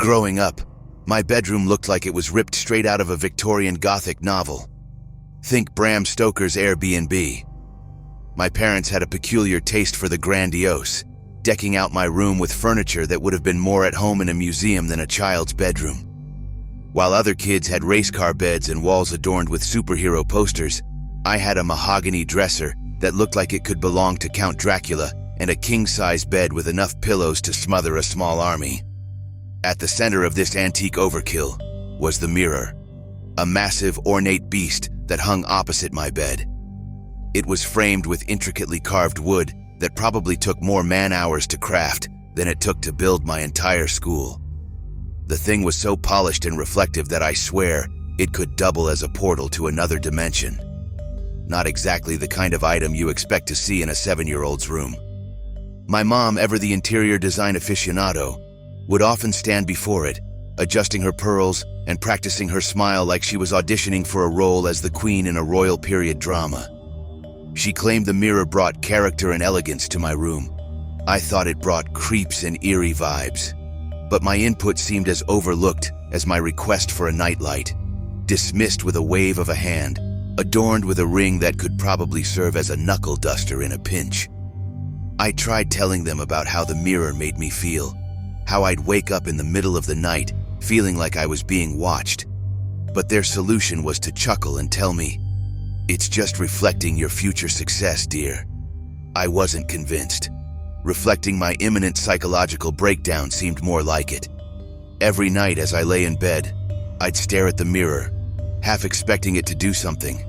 Growing up, my bedroom looked like it was ripped straight out of a Victorian Gothic novel. Think Bram Stoker's Airbnb. My parents had a peculiar taste for the grandiose, decking out my room with furniture that would have been more at home in a museum than a child's bedroom. While other kids had race car beds and walls adorned with superhero posters, I had a mahogany dresser that looked like it could belong to Count Dracula and a king-size bed with enough pillows to smother a small army. At the center of this antique overkill was the mirror, a massive, ornate beast that hung opposite my bed. It was framed with intricately carved wood that probably took more man-hours to craft than it took to build my entire school. The thing was so polished and reflective that I swear it could double as a portal to another dimension. Not exactly the kind of item you expect to see in a 7-year-old's room. My mom, ever the interior design aficionado, would often stand before it, adjusting her pearls and practicing her smile like she was auditioning for a role as the queen in a royal period drama. She claimed the mirror brought character and elegance to my room. I thought it brought creeps and eerie vibes. But my input seemed as overlooked as my request for a nightlight, dismissed with a wave of a hand, adorned with a ring that could probably serve as a knuckle duster in a pinch. I tried telling them about how the mirror made me feel, how I'd wake up in the middle of the night feeling like I was being watched. But their solution was to chuckle and tell me, "It's just reflecting your future success, dear." I wasn't convinced. Reflecting my imminent psychological breakdown seemed more like it. Every night as I lay in bed, I'd stare at the mirror, half expecting it to do something.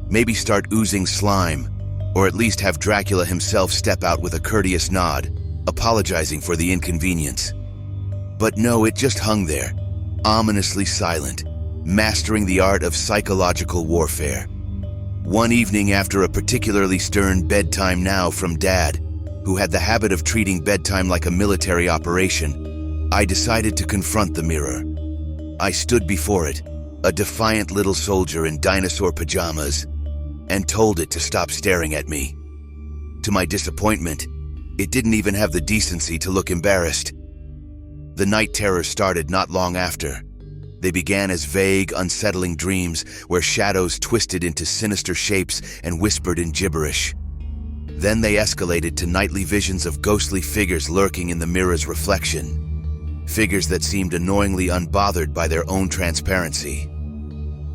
Maybe start oozing slime, or at least have Dracula himself step out with a courteous nod, apologizing for the inconvenience. But no, it just hung there, ominously silent, mastering the art of psychological warfare. One evening after a particularly stern bedtime now from Dad, who had the habit of treating bedtime like a military operation, I decided to confront the mirror. I stood before it, a defiant little soldier in dinosaur pajamas, and told it to stop staring at me. To my disappointment, it didn't even have the decency to look embarrassed. The night terrors started not long after. They began as vague, unsettling dreams where shadows twisted into sinister shapes and whispered in gibberish. Then they escalated to nightly visions of ghostly figures lurking in the mirror's reflection. Figures that seemed annoyingly unbothered by their own transparency.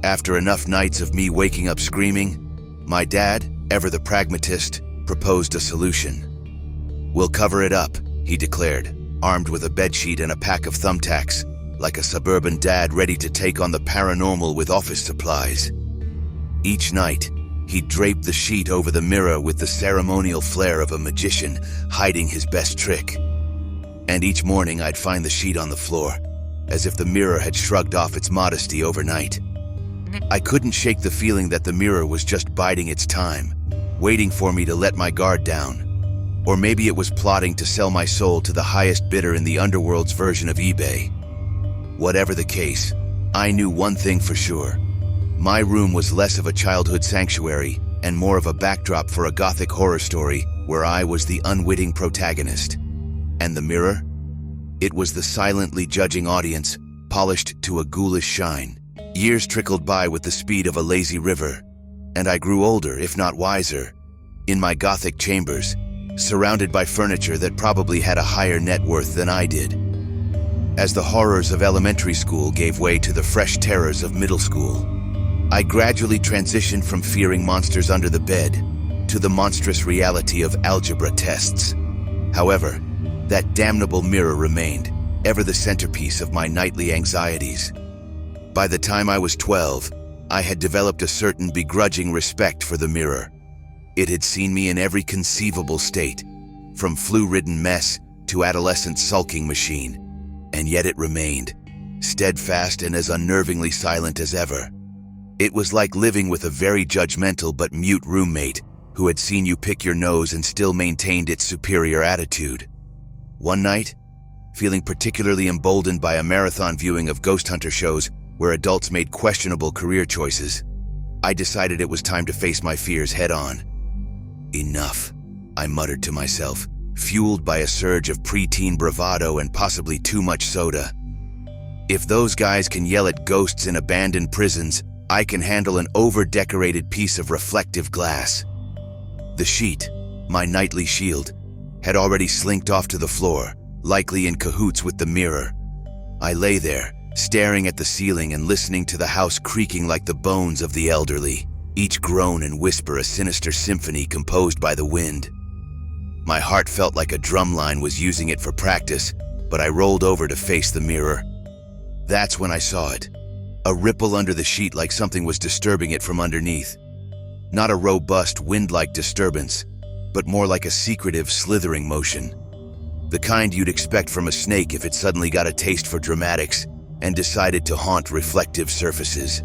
After enough nights of me waking up screaming, my dad, ever the pragmatist, proposed a solution. "We'll cover it up," he declared, armed with a bedsheet and a pack of thumbtacks, like a suburban dad ready to take on the paranormal with office supplies. Each night, he'd drape the sheet over the mirror with the ceremonial flair of a magician hiding his best trick. And each morning I'd find the sheet on the floor, as if the mirror had shrugged off its modesty overnight. I couldn't shake the feeling that the mirror was just biding its time, waiting for me to let my guard down. Or maybe it was plotting to sell my soul to the highest bidder in the underworld's version of eBay. Whatever the case, I knew one thing for sure. My room was less of a childhood sanctuary and more of a backdrop for a gothic horror story where I was the unwitting protagonist. And the mirror? It was the silently judging audience, polished to a ghoulish shine. Years trickled by with the speed of a lazy river, and I grew older, if not wiser, in my gothic chambers, surrounded by furniture that probably had a higher net worth than I did. As the horrors of elementary school gave way to the fresh terrors of middle school, I gradually transitioned from fearing monsters under the bed to the monstrous reality of algebra tests. However, that damnable mirror remained, ever the centerpiece of my nightly anxieties. By the time I was 12, I had developed a certain begrudging respect for the mirror. It had seen me in every conceivable state, from flu-ridden mess to adolescent sulking machine, and yet it remained, steadfast and as unnervingly silent as ever. It was like living with a very judgmental but mute roommate who had seen you pick your nose and still maintained its superior attitude. One night, feeling particularly emboldened by a marathon viewing of ghost hunter shows where adults made questionable career choices, I decided it was time to face my fears head-on. "Enough," I muttered to myself, fueled by a surge of preteen bravado and possibly too much soda. If those guys can yell at ghosts in abandoned prisons, I can handle an over-decorated piece of reflective glass. The sheet, my nightly shield, had already slinked off to the floor, likely in cahoots with the mirror. I lay there, staring at the ceiling and listening to the house creaking like the bones of the elderly, each groan and whisper a sinister symphony composed by the wind. My heart felt like a drumline was using it for practice, but I rolled over to face the mirror. That's when I saw it. A ripple under the sheet like something was disturbing it from underneath. Not a robust, wind-like disturbance, but more like a secretive, slithering motion. The kind you'd expect from a snake if it suddenly got a taste for dramatics and decided to haunt reflective surfaces.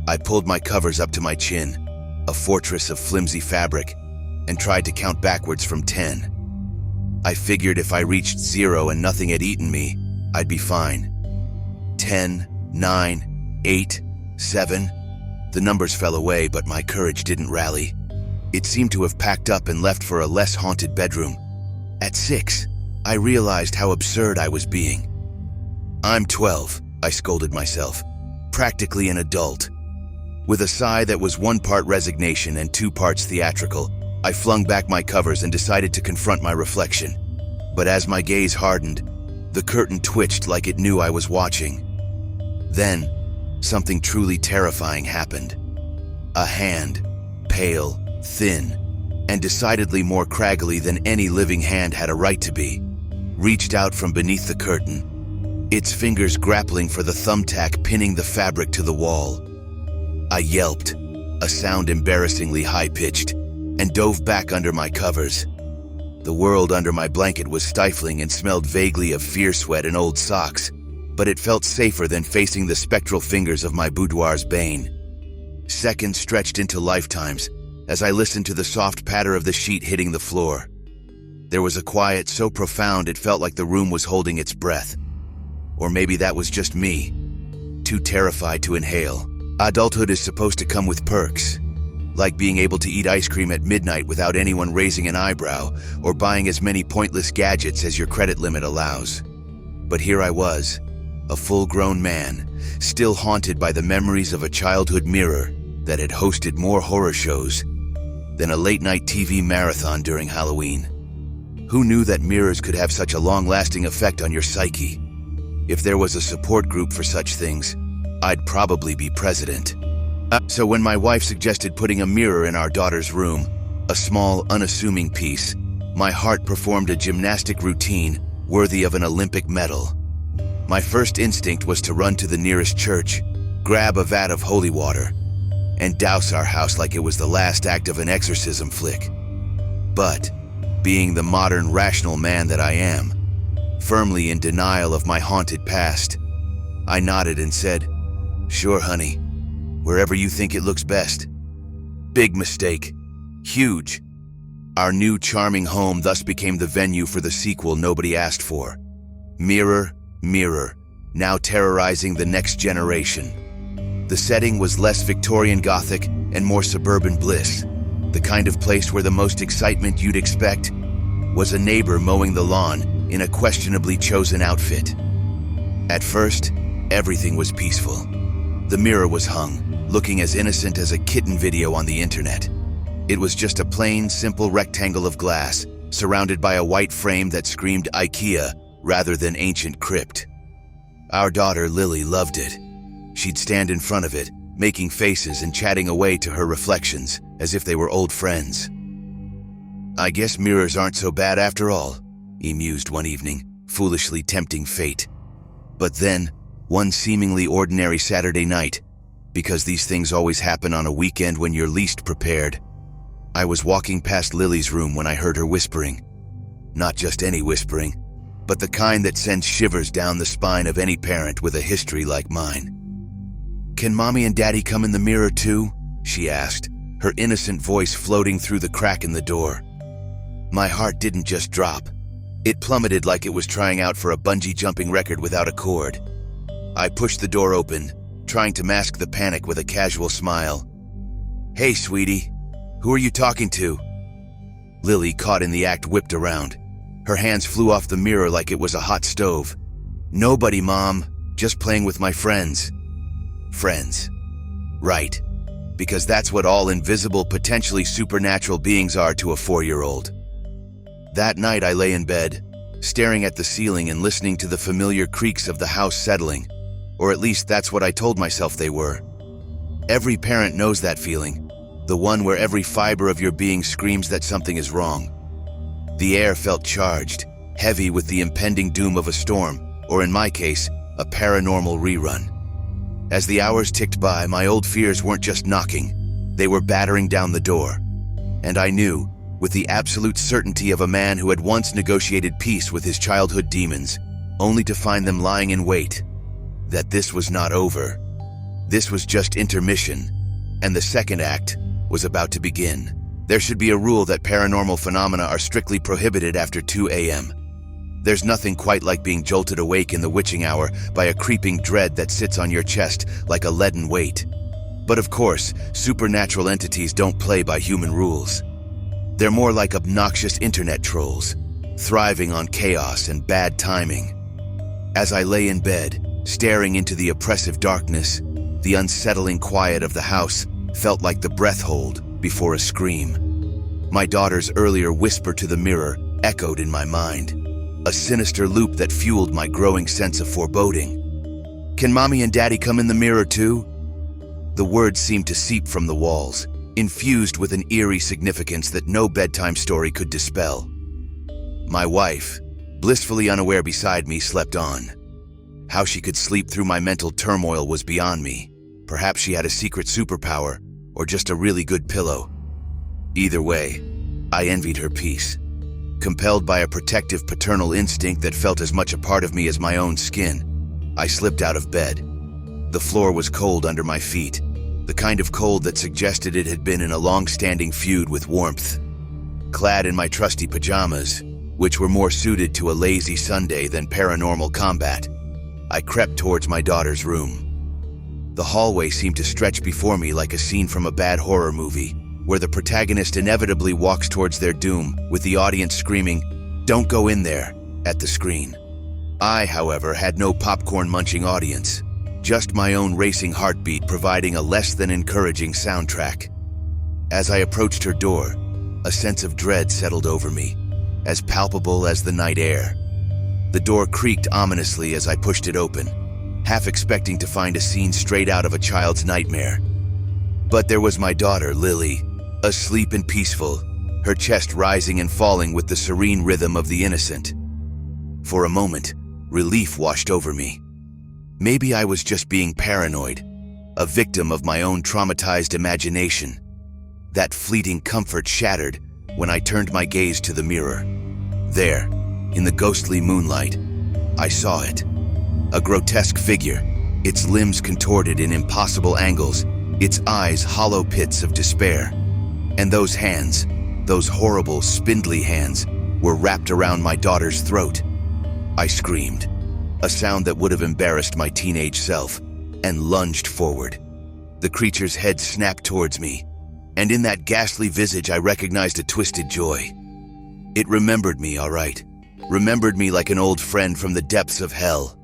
I pulled my covers up to my chin, a fortress of flimsy fabric, and tried to count backwards from 10. I figured if I reached 0 and nothing had eaten me, I'd be fine. 10, 9, 8, 7. The numbers fell away, but my courage didn't rally. It seemed to have packed up and left for a less haunted bedroom. At 6, I realized how absurd I was being. I'm 12, I scolded myself, practically an adult. With a sigh that was 1 part resignation and 2 parts theatrical, I flung back my covers and decided to confront my reflection. But as my gaze hardened, the curtain twitched like it knew I was watching. Then, something truly terrifying happened. A hand, pale, thin, and decidedly more craggly than any living hand had a right to be, reached out from beneath the curtain, its fingers grappling for the thumbtack pinning the fabric to the wall. I yelped, a sound embarrassingly high-pitched, and dove back under my covers. The world under my blanket was stifling and smelled vaguely of fear sweat and old socks, but it felt safer than facing the spectral fingers of my boudoir's bane. Seconds stretched into lifetimes as I listened to the soft patter of the sheet hitting the floor. There was a quiet so profound it felt like the room was holding its breath. Or maybe that was just me, too terrified to inhale. Adulthood is supposed to come with perks, like being able to eat ice cream at midnight without anyone raising an eyebrow or buying as many pointless gadgets as your credit limit allows. But here I was, a full-grown man, still haunted by the memories of a childhood mirror that had hosted more horror shows than a late-night TV marathon during Halloween. Who knew that mirrors could have such a long-lasting effect on your psyche? If there was a support group for such things, I'd probably be president. So when my wife suggested putting a mirror in our daughter's room, a small, unassuming piece, my heart performed a gymnastic routine worthy of an Olympic medal. My first instinct was to run to the nearest church, grab a vat of holy water, and douse our house like it was the last act of an exorcism flick. But, being the modern, rational man that I am, firmly in denial of my haunted past, I nodded and said, "Sure, honey, wherever you think it looks best." Big mistake. Huge. Our new charming home thus became the venue for the sequel nobody asked for. Mirror, Mirror, now terrorizing the next generation. The setting was less Victorian Gothic and more suburban bliss, the kind of place where the most excitement you'd expect was a neighbor mowing the lawn in a questionably chosen outfit. At first, everything was peaceful. The mirror was hung, looking as innocent as a kitten video on the internet. It was just a plain, simple rectangle of glass, surrounded by a white frame that screamed IKEA rather than ancient crypt. Our daughter, Lily, loved it. She'd stand in front of it, making faces and chatting away to her reflections, as if they were old friends. "I guess mirrors aren't so bad after all," he mused one evening, foolishly tempting fate. But then, one seemingly ordinary Saturday night, because these things always happen on a weekend when you're least prepared, I was walking past Lily's room when I heard her whispering. Not just any whispering, but the kind that sends shivers down the spine of any parent with a history like mine. "Can Mommy and Daddy come in the mirror too?" she asked, her innocent voice floating through the crack in the door. My heart didn't just drop. It plummeted like it was trying out for a bungee jumping record without a cord. I pushed the door open, trying to mask the panic with a casual smile. "Hey, sweetie, who are you talking to?" Lily, caught in the act, whipped around. Her hands flew off the mirror like it was a hot stove. "Nobody, Mom," just playing with my friends. Friends. Right. Because that's what all invisible, potentially supernatural beings are to a 4-year-old. That night I lay in bed, staring at the ceiling and listening to the familiar creaks of the house settling, or at least that's what I told myself they were. Every parent knows that feeling, the one where every fiber of your being screams that something is wrong. The air felt charged, heavy with the impending doom of a storm, or in my case, a paranormal rerun. As the hours ticked by, my old fears weren't just knocking, they were battering down the door. And I knew, with the absolute certainty of a man who had once negotiated peace with his childhood demons, only to find them lying in wait, that this was not over. This was just intermission, and the second act was about to begin. There should be a rule that paranormal phenomena are strictly prohibited after 2 a.m. There's nothing quite like being jolted awake in the witching hour by a creeping dread that sits on your chest like a leaden weight. But of course, supernatural entities don't play by human rules. They're more like obnoxious internet trolls, thriving on chaos and bad timing. As I lay in bed, staring into the oppressive darkness, the unsettling quiet of the house felt like the breath hold before a scream. My daughter's earlier whisper to the mirror echoed in my mind, a sinister loop that fueled my growing sense of foreboding. "Can Mommy and Daddy come in the mirror too?" The words seemed to seep from the walls, infused with an eerie significance that no bedtime story could dispel. My wife, blissfully unaware beside me, slept on. How she could sleep through my mental turmoil was beyond me. Perhaps she had a secret superpower, or just a really good pillow. Either way, I envied her peace. Compelled by a protective paternal instinct that felt as much a part of me as my own skin, I slipped out of bed. The floor was cold under my feet, the kind of cold that suggested it had been in a long-standing feud with warmth. Clad in my trusty pajamas, which were more suited to a lazy Sunday than paranormal combat, I crept towards my daughter's room. The hallway seemed to stretch before me like a scene from a bad horror movie, where the protagonist inevitably walks towards their doom, with the audience screaming, "Don't go in there," at the screen. I, however, had no popcorn-munching audience, just my own racing heartbeat providing a less than encouraging soundtrack. As I approached her door, a sense of dread settled over me, as palpable as the night air. The door creaked ominously as I pushed it open, half expecting to find a scene straight out of a child's nightmare. But there was my daughter, Lily, asleep and peaceful, her chest rising and falling with the serene rhythm of the innocent. For a moment, relief washed over me. Maybe I was just being paranoid, a victim of my own traumatized imagination. That fleeting comfort shattered when I turned my gaze to the mirror. There, in the ghostly moonlight, I saw it. A grotesque figure, its limbs contorted in impossible angles, its eyes hollow pits of despair. And those hands, those horrible, spindly hands, were wrapped around my daughter's throat. I screamed, a sound that would have embarrassed my teenage self, and lunged forward. The creature's head snapped towards me, and in that ghastly visage I recognized a twisted joy. It remembered me, all right. Remembered me like an old friend from the depths of hell.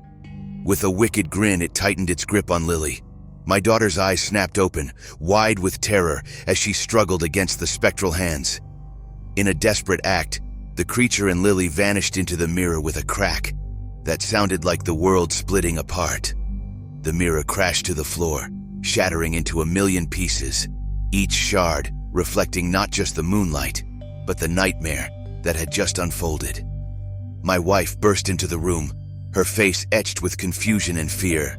With a wicked grin, it tightened its grip on Lily. My daughter's eyes snapped open, wide with terror, as she struggled against the spectral hands. In a desperate act, the creature and Lily vanished into the mirror with a crack that sounded like the world splitting apart. The mirror crashed to the floor, shattering into a million pieces, each shard reflecting not just the moonlight, but the nightmare that had just unfolded. My wife burst into the room, her face etched with confusion and fear.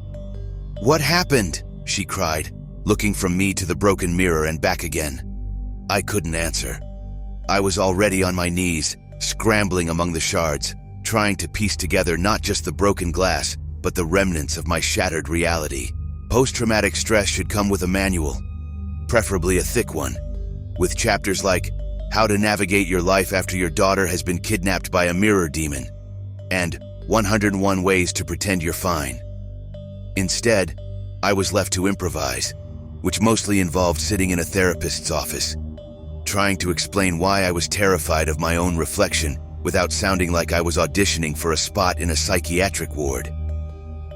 "What happened?" she cried, looking from me to the broken mirror and back again. I couldn't answer. I was already on my knees, scrambling among the shards, trying to piece together not just the broken glass, but the remnants of my shattered reality. Post-traumatic stress should come with a manual, preferably a thick one, with chapters like How to Navigate Your Life After Your Daughter Has Been Kidnapped by a Mirror Demon, and 101 Ways to Pretend You're Fine. Instead, I was left to improvise, which mostly involved sitting in a therapist's office, trying to explain why I was terrified of my own reflection without sounding like I was auditioning for a spot in a psychiatric ward.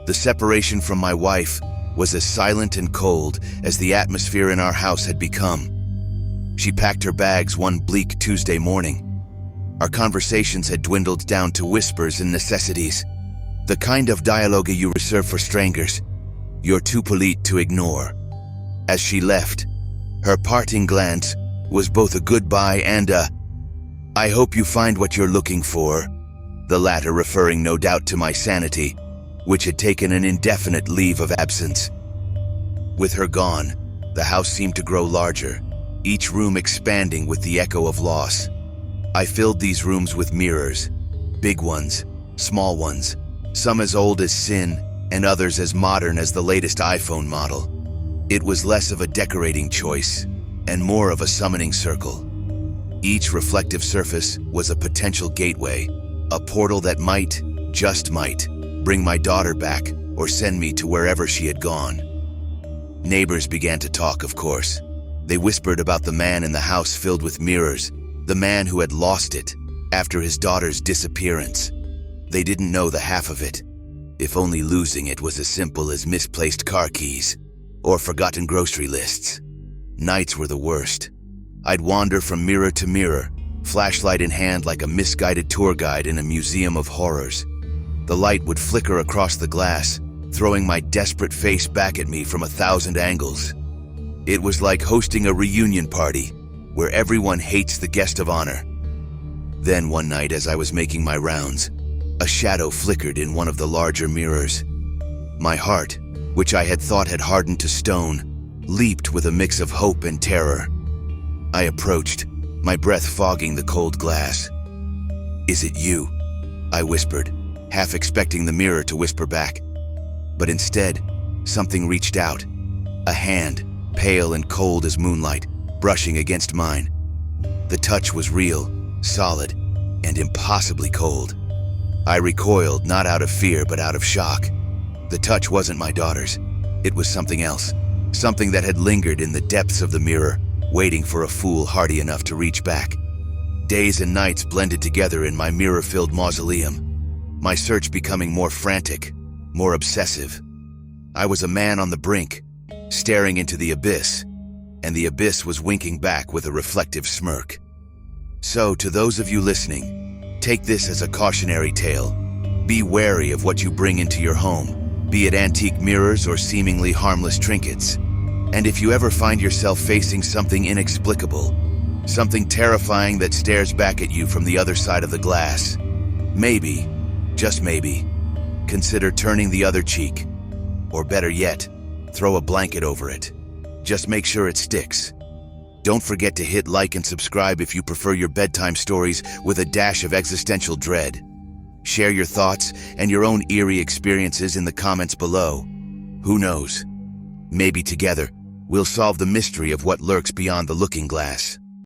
The separation from my wife was as silent and cold as the atmosphere in our house had become. She packed her bags one bleak Tuesday morning. Our conversations had dwindled down to whispers and necessities, the kind of dialogue you reserve for strangers. You're too polite to ignore. As she left, her parting glance was both a goodbye and a, "I hope you find what you're looking for," the latter referring no doubt to my sanity, which had taken an indefinite leave of absence. With her gone, the house seemed to grow larger, each room expanding with the echo of loss. I filled these rooms with mirrors, big ones, small ones, some as old as sin and others as modern as the latest iPhone model. It was less of a decorating choice and more of a summoning circle. Each reflective surface was a potential gateway, a portal that might, just might, bring my daughter back or send me to wherever she had gone. Neighbors began to talk, of course. They whispered about the man in the house filled with mirrors, the man who had lost it after his daughter's disappearance. They didn't know the half of it, if only losing it was as simple as misplaced car keys or forgotten grocery lists. Nights were the worst. I'd wander from mirror to mirror, flashlight in hand like a misguided tour guide in a museum of horrors. The light would flicker across the glass, throwing my desperate face back at me from 1,000 angles. It was like hosting a reunion party, where everyone hates the guest of honor. Then one night as I was making my rounds, a shadow flickered in one of the larger mirrors. My heart, which I had thought had hardened to stone, leaped with a mix of hope and terror. I approached, my breath fogging the cold glass. "Is it you?" I whispered, half expecting the mirror to whisper back. But instead, something reached out, a hand, pale and cold as moonlight, brushing against mine. The touch was real, solid, and impossibly cold. I recoiled, not out of fear, but out of shock. The touch wasn't my daughter's. It was something else, something that had lingered in the depths of the mirror, waiting for a fool hardy enough to reach back. Days and nights blended together in my mirror-filled mausoleum, my search becoming more frantic, more obsessive. I was a man on the brink, staring into the abyss, and the abyss was winking back with a reflective smirk. So, to those of you listening, take this as a cautionary tale. Be wary of what you bring into your home, be it antique mirrors or seemingly harmless trinkets. And if you ever find yourself facing something inexplicable, something terrifying that stares back at you from the other side of the glass, maybe, just maybe, consider turning the other cheek. Or better yet, throw a blanket over it. Just make sure it sticks. Don't forget to hit like and subscribe if you prefer your bedtime stories with a dash of existential dread. Share your thoughts and your own eerie experiences in the comments below. Who knows? Maybe together, we'll solve the mystery of what lurks beyond the looking glass.